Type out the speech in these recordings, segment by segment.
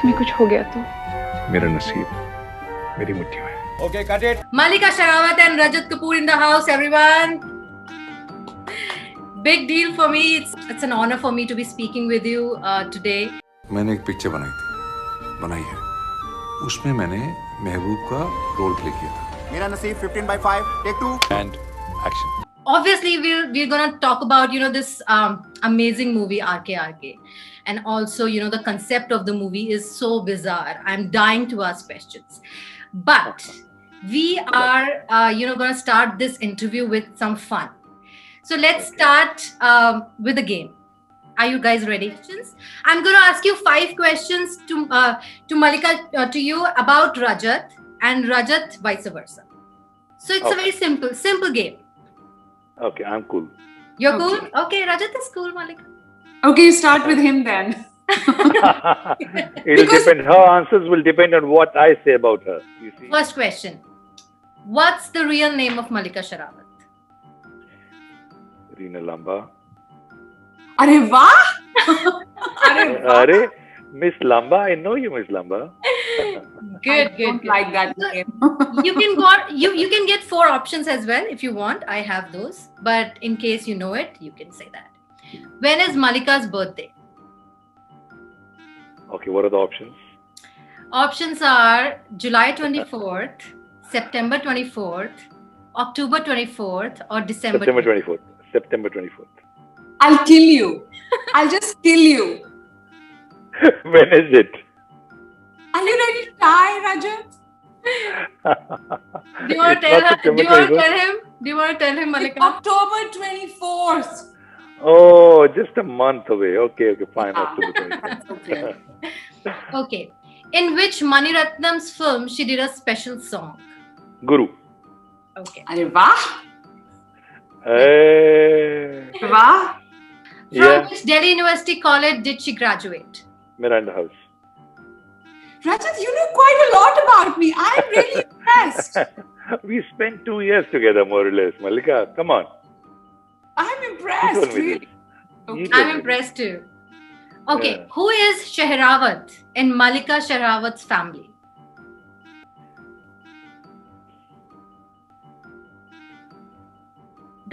तुम्हें कुछ हो गया तो? मेरा नसीब मेरी मुट्ठी में। Okay, cut it. Malika Sherawat and Rajat Kapoor in the house, everyone. Big deal for me. It's an honor for me to be speaking with you today. मैंने एक पिक्चर बनाई है। उसमें मैंने महबूब का रोल प्ले किया था। मेरा नसीब 15/5, take 2. And action. Obviously, we're gonna talk about this amazing movie RKRK, and also the concept of the movie is so bizarre. I'm dying to ask questions, but we are gonna start this interview with some fun. So let's start with the game. Are you guys ready? I'm gonna ask you 5 questions to Malika, to you about Rajat, and Rajat vice versa. So it's a very simple game. Okay, I'm cool. You're cool? Okay, Rajat is cool, Malika. Okay, you start with him then. It'll depend. Her answers will depend on what I say about her. You see? First question. What's the real name of Malika Sherawat? Reena Lamba. अरे वाह! Are Miss Lamba? I know you, Miss Lamba. Good. Don't like that name. You can get 4 options as well if you want. I have those, but in case you know it, you can say that. When is Malika's birthday? Okay, what are the options? Options are July 24th, September 24th, October 24th, or December September 24th. September 24th. I'll kill you. I'll just kill you. When is it? Are you ready to die, Rajat? Do you want to tell her? Do you want to tell him, Malika? October 24th. Oh, just a month away. Okay, fine. October 24th. That's okay. Okay. In which Mani Ratnam's film she did a special song? Guru. Okay. अरे वाह! Hey. वाह! From which Delhi University college did she graduate? Miranda House. Rajat, you know quite a lot about me. I'm really impressed. We spent 2 years together, more or less. Malika, come on. I'm You impressed. told me Really. this. Okay. You told I'm me impressed too. Okay. Yeah. Who is Shehrawat in Malika Sherawat's family?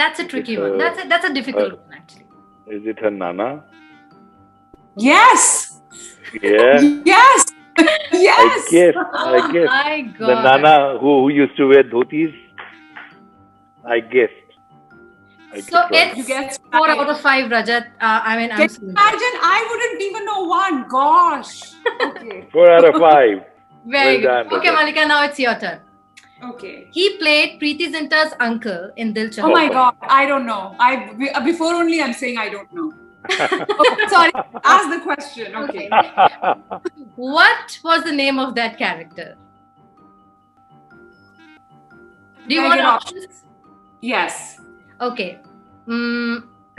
That's a tricky one. That's a difficult one actually. this. Is it her Nana? Yes. Yeah. Yes. Yes. I guess. Oh my God. The Nana who used to wear dhotis. I guessed. I So kept trying. You it's guessed 4 right. out of 5, Rajat. I'm Can you sorry. imagine? I wouldn't even know one. Gosh. Okay. 4 out of 5. Very Well good. done, Okay, Rajat. Malika, now it's your turn. Okay. He played Preeti Zinta's uncle in Dil Oh Chahta. my God. I don't know. Before only I'm saying I don't know. Okay, sorry. Ask the question. Okay. What was the name of that character? Do you Can I want get options? Yes. Okay.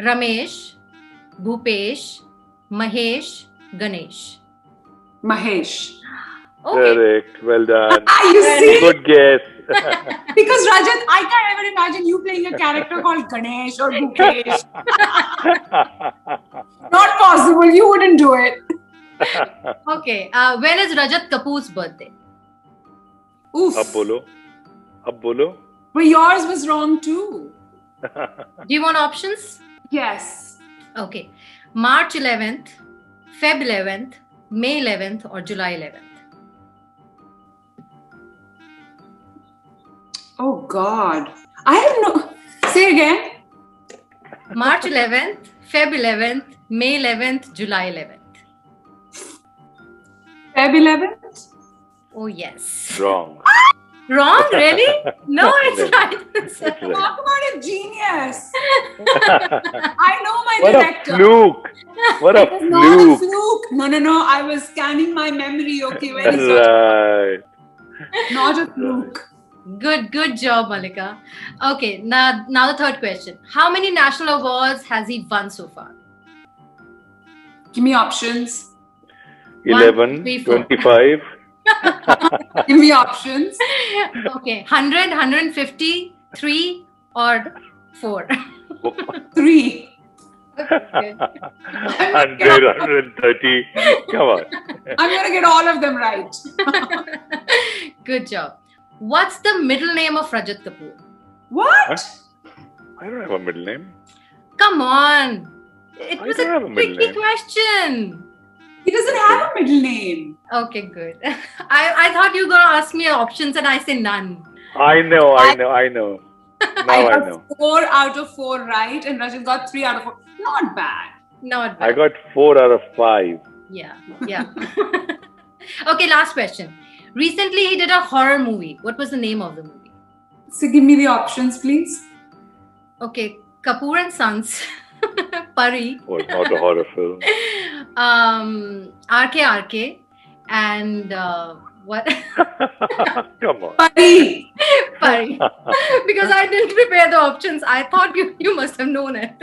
Ramesh, Bhupesh, Mahesh, Ganesh. Mahesh. Okay. Correct. Well done. You see? Good guess. Because Rajat, I can't ever imagine you playing a character called Ganesh or Bhupesh. Not possible. You wouldn't do it. Okay. When is Rajat Kapoor's birthday? Oof. अब बोलो. But yours was wrong too. Do you want options? Yes. Okay. March 11th, Feb 11th, May 11th, or July 11th? Oh God. I have no. Say again. March 11th, Feb 11th, May 11th, July 11th. Feb 11th? Oh, yes. Wrong. Wrong? Really? No, it's right. It's right. Talk about a genius. I know my What a director. fluke. What a It's not a fluke. fluke. No. I was scanning my memory. Okay, very sorry. Right. Not a fluke. Good job, Malika. Okay, now the third question. How many national awards has he won so far? Give me options. 11, 3, 4. 25. Give me options. Okay, 100, 150, 3, or 4? 3. Okay. 100, 130. Come on. I'm gonna get all of them right. Good job. What's the middle name of Rajat Kapoor? What? I don't have a middle name. Come on. It I was don't have a a middle tricky name. question. He doesn't have a middle name. Okay, good. I thought you were going to ask me options and I say none. I know. I Now I I got know. 4 out of 4 right, and Rajat got 3 out of 4. Not bad. Not I bad. got 4 out of 5. Yeah. Okay, last question. Recently, he did a horror movie. What was the name of the movie? So give me the options, please. Okay, Kapoor and Sons, Pari, Was not a horror film. RKRK, and what? Come on. Pari. Pari. Because I didn't prepare the options. I thought you must have known it.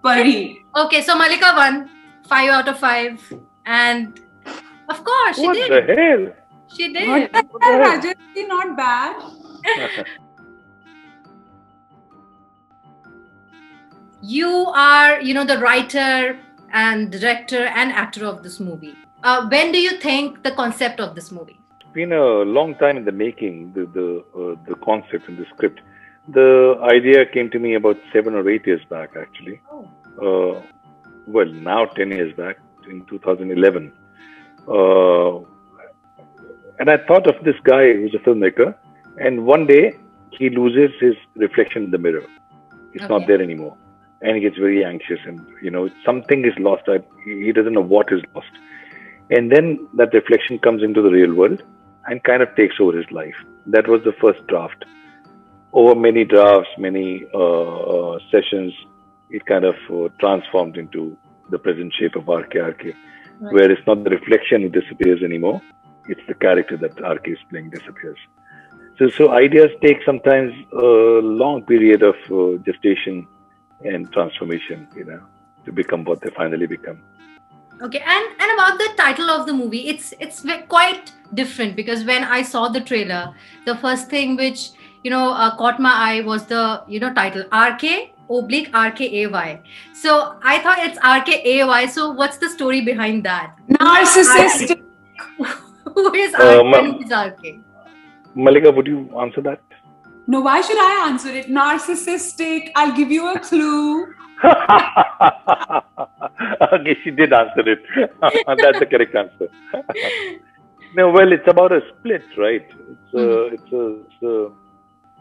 Pari. Okay, so Malika won 5 out of 5. And of course, she What did. the hell? She What did. the hell, Rajat? Not bad. You are, the writer and director and actor of this movie. When do you think the concept of this movie? It's been a long time in the making, the concept and the script. The idea came to me about 7 or 8 years back, actually. Oh. Well, now 10 years back, in 2011. And I thought of this guy who's a filmmaker, and one day he loses his reflection in the mirror. It's not Okay. there anymore. And he gets very anxious, and something is lost. He doesn't know what is lost. And then that reflection comes into the real world and kind of takes over his life. That was the first draft. Over many drafts, many sessions, it kind of transformed into the present shape of RKRK, Right. where it's not the reflection who disappears anymore, it's the character that RK is playing disappears. So ideas take sometimes a long period of gestation and transformation, to become what they finally become. Okay, and about the title of the movie, it's quite different, because when I saw the trailer, the first thing which caught my eye was the title RK/RKAY. So I thought it's RKAY. So what's the story behind that? Narcissistic. Who is Uh, RK ma- and who is RK? Malika, would you answer that? No, why should I answer it? Narcissistic. I'll give you a clue. Okay, she did answer it. That's the correct answer. No, well, it's about a split, right? It's a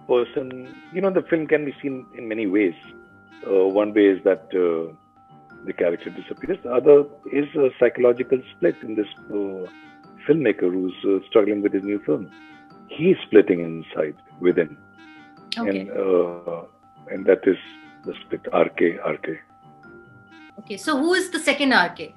person. The film can be seen in many ways. One way is that the character disappears. The other is a psychological split in this filmmaker who's struggling with his new film. He's splitting inside, within. Okay. And that is the split, RK. Okay. So who is the second RK?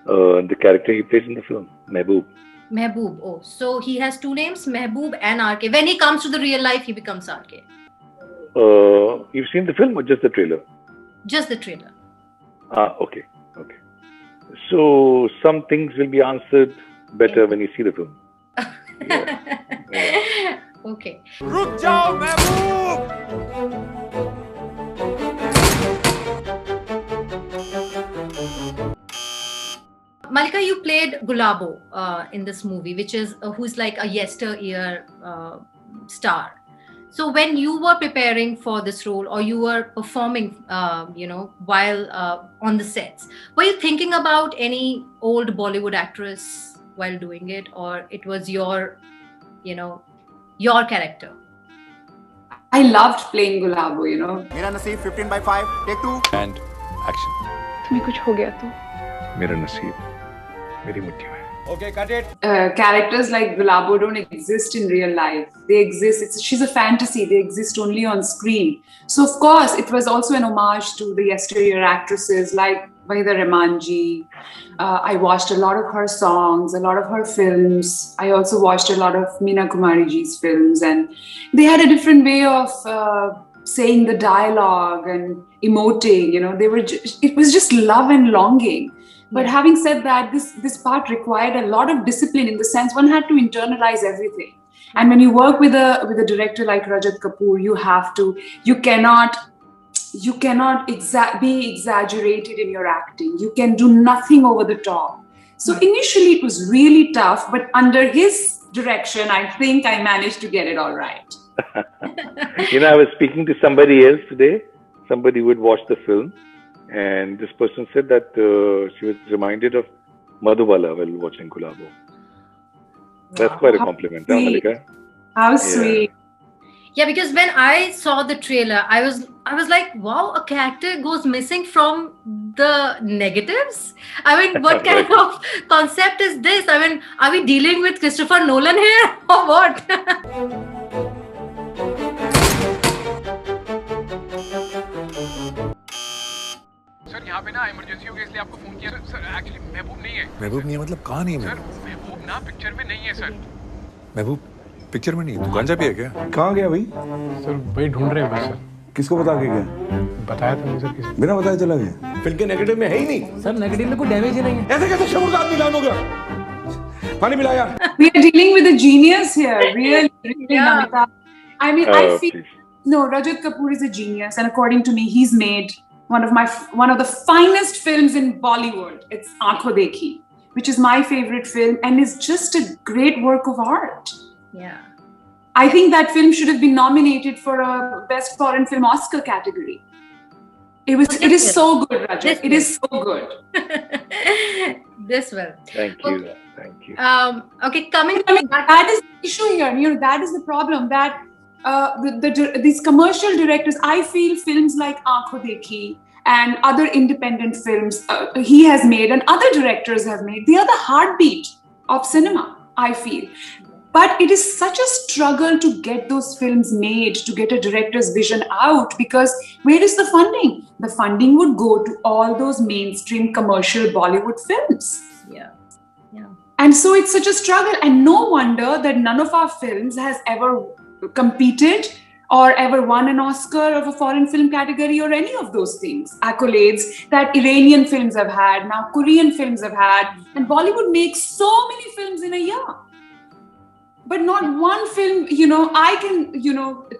The character he plays in the film, Mehboob. Mehboob. Oh, so he has 2 names, Mehboob and RK. When he comes to the real life, he becomes RK. You've seen the film or just the trailer? Just the trailer. Okay. So some things will be answered better Yeah. when you see the film. Okay. रुक जाओ महबूब Malika, you played Gulabo in this movie, which is who's like a yesteryear star. So when you were preparing for this role, or you were performing, while on the sets, were you thinking about any old Bollywood actress while doing it, or it was your character? I loved playing Gulabo, मेरा नसीब 15/5 take 2 And action. तुम्हें कुछ हो गया तो मेरा नसीब मेरी मुट्ठी में. Okay cut it Characters like Gulabo don't exist in real life. They exist. She's a fantasy. They exist only on screen. So of course, it was also an homage to the yesteryear actresses like Wahida Rahmanji. I watched a lot of her songs, a lot of her films. I also watched a lot of Meena Kumariji's films, and they had a different way of saying the dialogue and emoting. They were. It was just love and longing. But having said that, this part required a lot of discipline, in the sense one had to internalize everything. And when you work with a director like Rajat Kapoor, you cannot you cannot be exaggerated in your acting. You can do nothing over the top. So initially it was really tough, but under his direction, I think I managed to get it all right. I was speaking to somebody else today, somebody who had watched the film, and this person said that she was reminded of Madhubala while watching Gulabo. That's quite a compliment, huh, Malika? How sweet. Yeah, because when I saw the trailer, I was like, wow, a character goes missing from the negatives? I mean, what kind of concept is this? I mean, are we dealing with Christopher Nolan here or what? Sir यहाँ पे ना emergency हो गई इसलिए आपको phone किया sir actually महबूब नहीं है महबूब नहीं है मतलब कहाँ नहीं है सर महबूब ना पिक्चर में नहीं है सर महबूब पिक्चर में नहीं है दुकान जा भी है क्या कहाँ गया भाई सर वही ढूंढ रहे हैं बस सर किसको बता के गया बताया था नहीं सर किसी बिना बताए चला गया फिल्म के नेगेटिव में है ही नहीं सर नेगेटिव में कोई डैमेज ही नहीं है ऐसे कैसे शमूर का आदमी लान हो गया पानी मिला यार We are dealing with a genius here, really, Namita. I mean, I feel Rajat Kapoor is a genius, and according to me, he's made one of the finest films in Bollywood. It's Aankhon Dekhi, which is my favorite film, and is just a great work of art. Yeah. I think that film should have been nominated for a Best Foreign Film Oscar category. It is so good, Rajat. It is so good. This well. Thank you. Thank you. Okay, coming back. That is the issue here. That is the problem. That these commercial directors, I feel films like Aankhon Dekhi and other independent films he has made and other directors have made, they are the heartbeat of cinema, I feel. But it is such a struggle to get those films made, to get a director's vision out, because where is the funding? The funding would go to all those mainstream commercial Bollywood films. Yeah. And so it's such a struggle, and no wonder that none of our films has ever competed or ever won an Oscar of a foreign film category or any of those things, accolades that Iranian films have had, now Korean films have had, and Bollywood makes so many films in a year. But not one film, I can,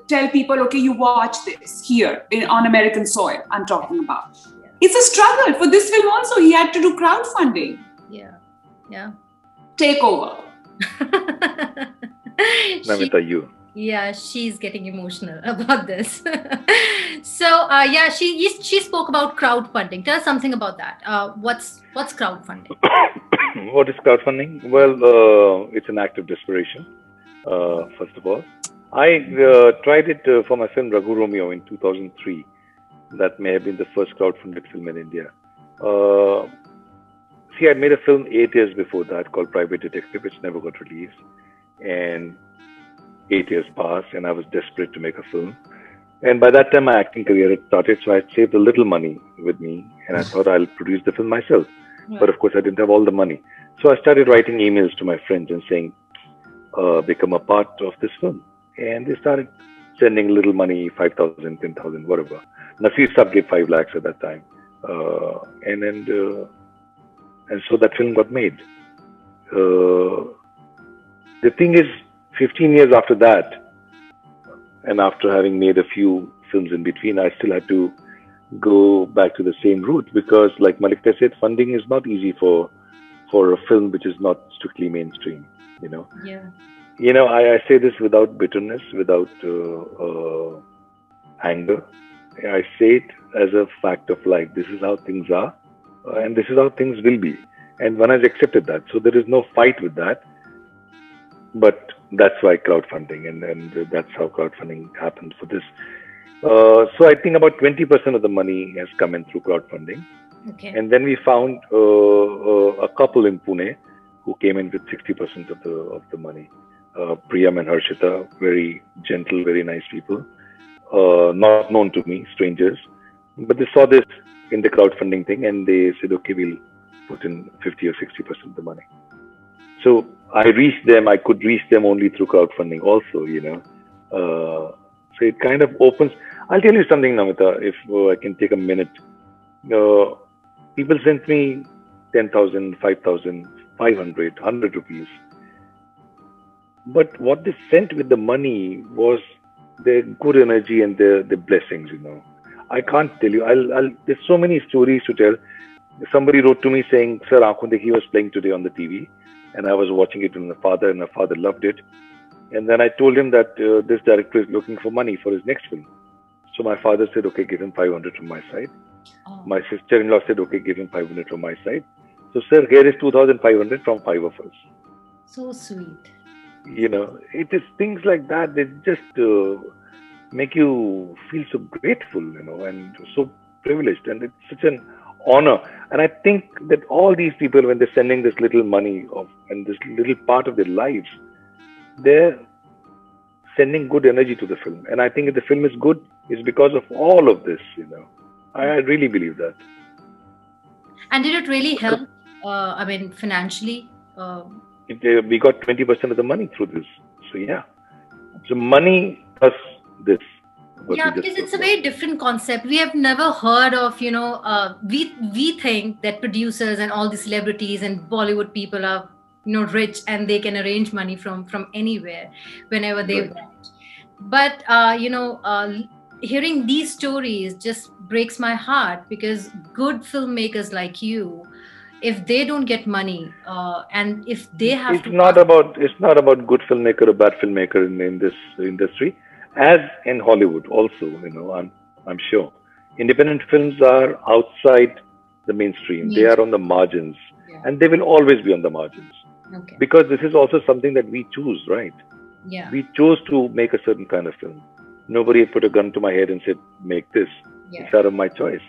tell people, okay, you watch this here on American soil, I'm talking about. Yeah. It's a struggle. For this film also, he had to do crowdfunding. Yeah. Take over. Namita, you. Yeah, she's getting emotional about this. So, she spoke about crowdfunding. Tell us something about that. What's crowdfunding? What is crowdfunding? Well, it's an act of desperation, first of all. I tried it for my film Raghu Romeo in 2003. That may have been the first crowdfunded film in India. I made a film 8 years before that called Private Detective, which never got released. And 8 years passed, and I was desperate to make a film. And by that time, my acting career had started, so I had saved a little money with me, and I thought I'll produce the film myself. Yeah. But of course, I didn't have all the money. So I started writing emails to my friends and saying, become a part of this film. And they started sending little money, 5,000, 10,000, whatever. Nasir Saab gave 5 lakhs at that time. And so that film got made. The thing is, 15 years after that, and after having made a few films in between, I still had to go back to the same route because, like Malika said, funding is not easy for a film which is not strictly mainstream. Yeah. I say this without bitterness, without anger. I say it as a fact of life. This is how things are, and this is how things will be. And one has accepted that, so there is no fight with that. But that's why crowdfunding, and that's how crowdfunding happened for this. So I think about 20% of the money has come in through crowdfunding. Okay. And then we found a couple in Pune who came in with 60% of the money. Priyam and Harshita, very gentle, very nice people, not known to me, strangers. But they saw this in the crowdfunding thing, and they said, okay, we'll put in 50 or 60% of the money. So I reached them. I could reach them only through crowdfunding also, So it kind of opens. I'll tell you something, Namita, if I can take a minute. People sent me 10,000, 5,000, 500, 100 rupees. But what they sent with the money was their good energy and their blessings, I can't tell you. There's so many stories to tell. Somebody wrote to me saying, "Sir, Aankhon Dekhi was playing today on the TV, and I was watching it with my father, and my father loved it." And then I told him that this director is looking for money for his next film. So my father said, "Okay, give him 500 from my side." Oh. My sister-in-law said, "Okay, give him 500 from my side." So, sir, here is 2,500 from 5 of us. So sweet. You know, it is things like that that just make you feel so grateful, you know, and so privileged. And it's such an honor. And I think that all these people, when they're sending this little money and this little part of their lives, they're sending good energy to the film. And I think if the film is good, it's because of all of this, you know. I really believe that. And did it really help? Financially? We got 20% of the money through this. So, yeah. So, money plus this. Yeah, because it's a very different concept. We have never heard of, we think that producers and all the celebrities and Bollywood people are, rich and they can arrange money from anywhere, whenever they want. But, hearing these stories just breaks my heart, because good filmmakers like you, if they don't get money and if they have it's not about good filmmaker or bad filmmaker in this industry, as in Hollywood also, I'm sure independent films are outside the mainstream. They are on the margins, and they will always be on the margins, because this is also something that we choose, right? We chose to make a certain kind of film. Nobody put a gun to my head and said, make this. It's out of my choice.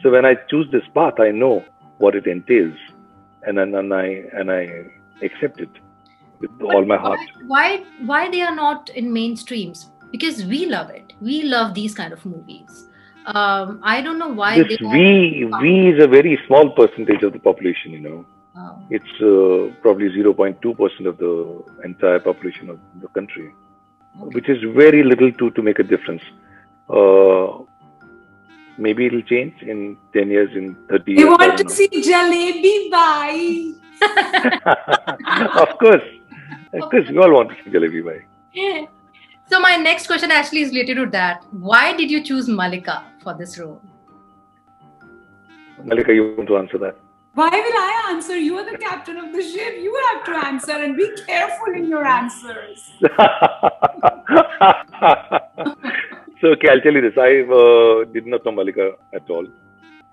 So when I choose this path, I know what it entails, and I accept it with all my heart. Why they are not in mainstreams? Because we love it. We love these kind of movies. I don't know why. We is a very small percentage of the population, Oh. It's probably 0.2% of the entire population of the country, which is very little to make a difference. Maybe it'll change in 10 years, in 30 years. You want to see Jalebi Bhai? Of course, we all want to see Jalebi Bhai. So my next question actually is related to that. Why did you choose Mallika for this role? Mallika, you want to answer that? Why will I answer? You are the captain of the ship. You have to answer, and be careful in your answers. So, okay, I'll tell you this. I did not know Mallika at all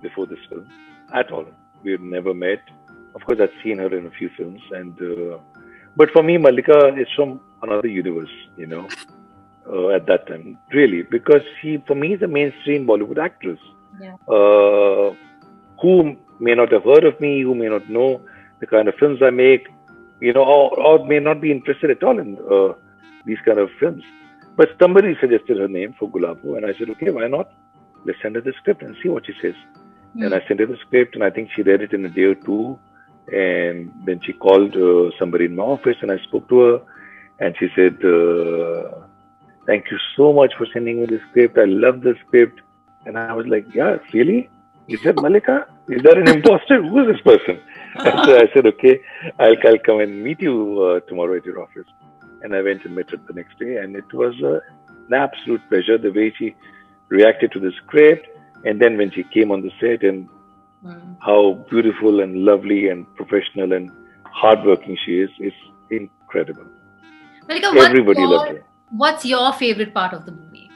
before this film. At all. We had never met. Of course, I'd seen her in a few films. But for me, Mallika is from another universe, at that time. Really. Because she, for me, is a mainstream Bollywood actress. Yeah. Who may not have heard of me, who may not know the kind of films I make, or may not be interested at all in these kind of films. But somebody suggested her name for Gulabo, and I said, okay, why not? Let's send her the script and see what she says. And I sent her the script, and I think she read it in a day or two. And then she called somebody in my office, and I spoke to her, and she said, thank you so much for sending me the script. I love the script. And I was like, yeah, really? Is that Mallika? Is that an imposter? Who is this person? And so I said, okay, I'll come and meet you tomorrow at your office. And I went and met her the next day, and it was an absolute pleasure, the way she reacted to the script, and then when she came on the set, and how beautiful and lovely and professional and hardworking she is incredible. Mallika, everybody loved her. What's your favorite part of the movie?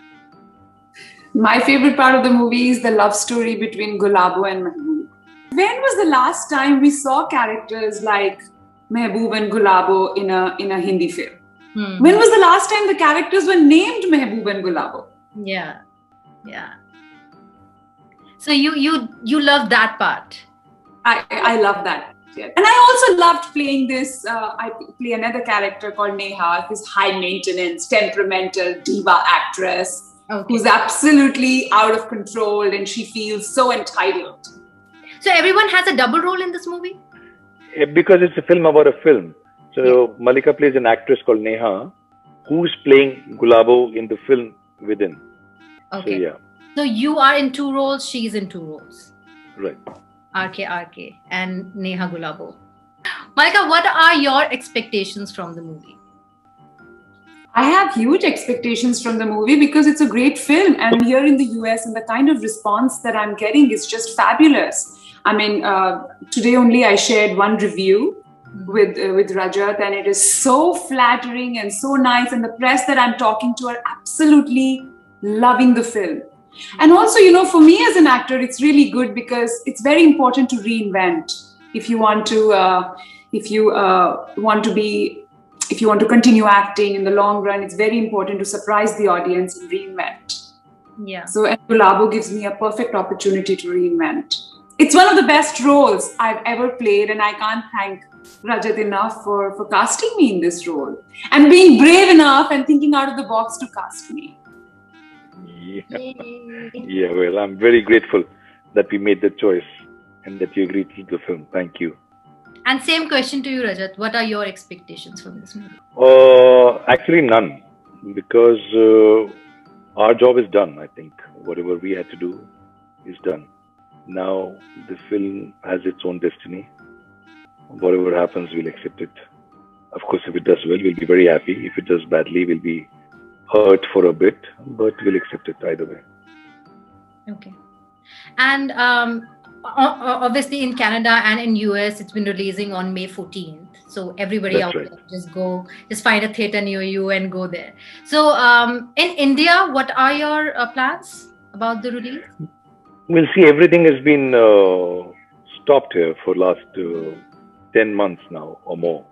My favorite part of the movie is the love story between Gulabo and Mehboob. When was the last time we saw characters like Mehboob and Gulabo in a Hindi film? When was the last time the characters were named Mehboob and Gulabo? Yeah. So you love that part. I love that. Yeah. And I also loved playing this. I play another character called Neha, who's high maintenance, temperamental diva actress. Okay. Who's absolutely out of control, and she feels so entitled. So everyone has a double role in this movie? Because it's a film about a film. So Mallika plays an actress called Neha, who's playing Gulabo in the film within. Okay. So, yeah. So you are in two roles, she's in two roles. Right. RK and Neha Gulabo. Mallika, what are your expectations from the movie? I have huge expectations from the movie because it's a great film, and here in the US, and the kind of response that I'm getting is just fabulous. I mean, today only I shared one review with Rajat, and it is so flattering and so nice, and the press that I'm talking to are absolutely loving the film. And also, you know, for me as an actor, it's really good because it's very important to reinvent if you want to continue acting in the long run. It's very important to surprise the audience and reinvent. Yeah. So Gulabo gives me a perfect opportunity to reinvent. It's one of the best roles I've ever played, and I can't thank Rajat enough for casting me in this role and being brave enough and thinking out of the box to cast me. Yeah, well, I'm very grateful that we made the choice and that you agreed to the film. Thank you. And same question to you, Rajat. What are your expectations from this movie? Actually, none, because our job is done. I think whatever we had to do is done. Now the film has its own destiny. Whatever happens, we'll accept it. Of course, if it does well, we'll be very happy. If it does badly, we'll be hurt for a bit, but we'll accept it either way. Okay. And obviously in Canada and in US, it's been releasing on May 14th. So everybody That's out right. there, just find a theater near you and go there. So in India, what are your plans about the release? We'll see. Everything has been stopped here for last 10 months now or more.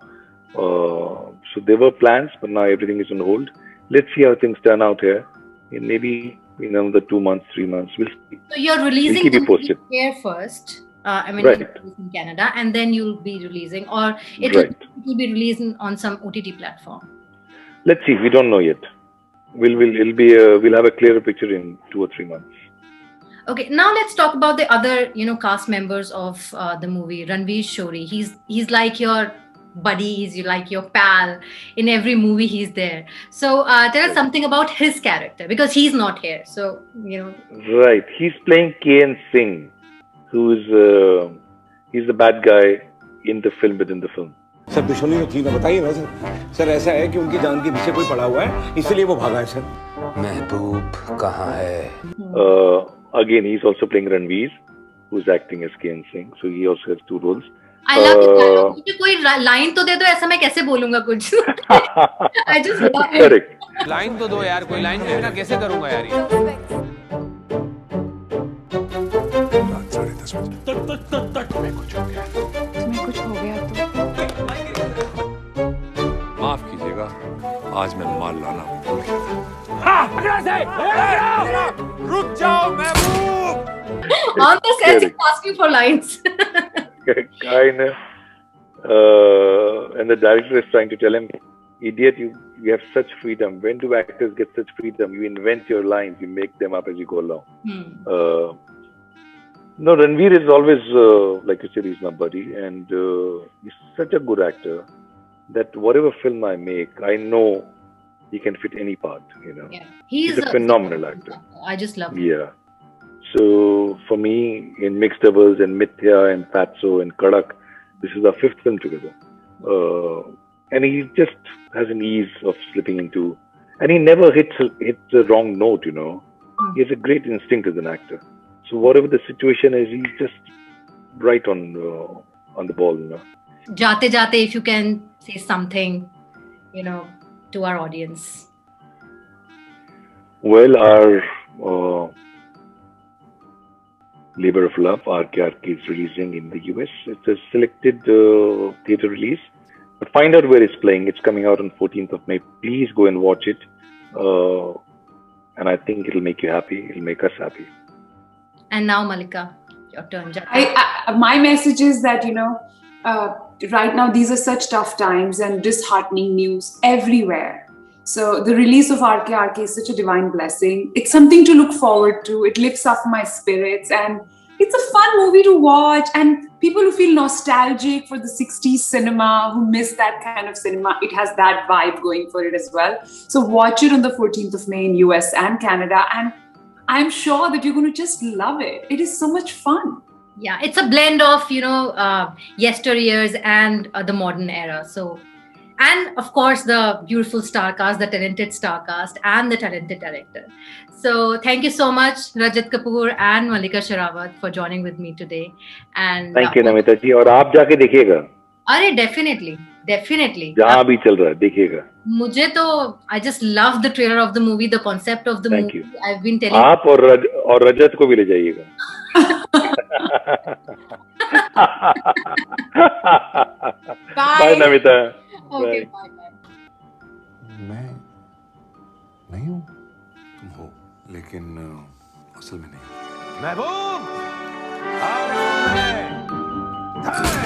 So there were plans, but now everything is on hold. Let's see how things turn out here. In maybe in another 2 months, 3 months, we'll see. So you're releasing keep you the movie posted. here first. Right. In Canada, and then you'll be releasing, or it Right. will be released on some OTT platform. Let's see. We don't know yet. We'll have a clearer picture in 2 or 3 months. Okay, now let's talk about the other, cast members of the movie. Ranveer Shori, he's like your buddy, he's like your pal. In every movie, he's there. So tell us something about his character, because he's not here. So Right. He's playing K.N. Singh, who's he's the bad guy in the film within the film. Sir दुश्मनी तो थी ना, बताइए ना sir. Sir ऐसा है कि उनकी जान के पीछे कोई पड़ा हुआ है, इसलिए वो भागा है सर. महबूब कहाँ है? Again, he's also playing Ranveer, who's acting as K.N. Singh. So he also has 2 roles. I love it. मुझे कोई लाइन तो दे दो, ऐसा मैं कैसे बोलूंगा कुछ. I just love it. Correct. Line तो दो यार, कोई लाइन के बिना कैसे करूंगा यार ये? रात 10:30 बजे. तुम्हें कुछ हो गया तो माफ कीजिएगा, आज मैं माल लाना भूल गया था. रुक जाओ महबूब. On the set, he's asking for lines. Kind of. And the director is trying to tell him, idiot, you have such freedom. When do actors get such freedom? You invent your lines, you make them up as you go along. No, Ranveer is always, like you said, he's my buddy, and he's such a good actor that whatever film I make, I know he can fit any part, Yeah. He's a phenomenal actor. I just love him. Yeah. So for me, in Mixed Doubles and Mithya and Fatso and Kadak, this is our 5th film together. And he just has an ease of slipping into, and he never hits the wrong note, He has a great instinct as an actor. So whatever the situation is, he's just right on the ball, Jate Jate, if you can say something, to our audience. Well, our Labor of Love, RKRK, is releasing in the US. It's a selected theater release. But find out where it's playing. It's coming out on 14th of May. Please go and watch it. And I think it'll make you happy. It'll make us happy. And now, Malika, your turn. My message is that, right now these are such tough times and disheartening news everywhere. So the release of RKRK is such a divine blessing. It's something to look forward to. It lifts up my spirits, and it's a fun movie to watch. And people who feel nostalgic for the 60s cinema, who miss that kind of cinema, it has that vibe going for it as well. So watch it on the 14th of May in US and Canada. And I'm sure that you're going to just love it. It is so much fun. Yeah, it's a blend of, yesteryears and the modern era. So And of course, the beautiful star cast, the talented star cast, and the talented director. So thank you so much, Rajat Kapoor and Malika Sherawat, for joining with me today. And thank you Namita ji, और आप जाके देखिएगा, अरे definitely definitely जहाँ भी चल रहा है देखिएगा. मुझे तो I just love the trailer of the movie, the concept of the Thank movie. you. I've been telling आप और रजत को भी ले जाइएगा. Bye Namita. Okay, bye bye. मैं नहीं हूँ, तुम हो, लेकिन असल में नहीं. महबूब आ रहा हूं मैं.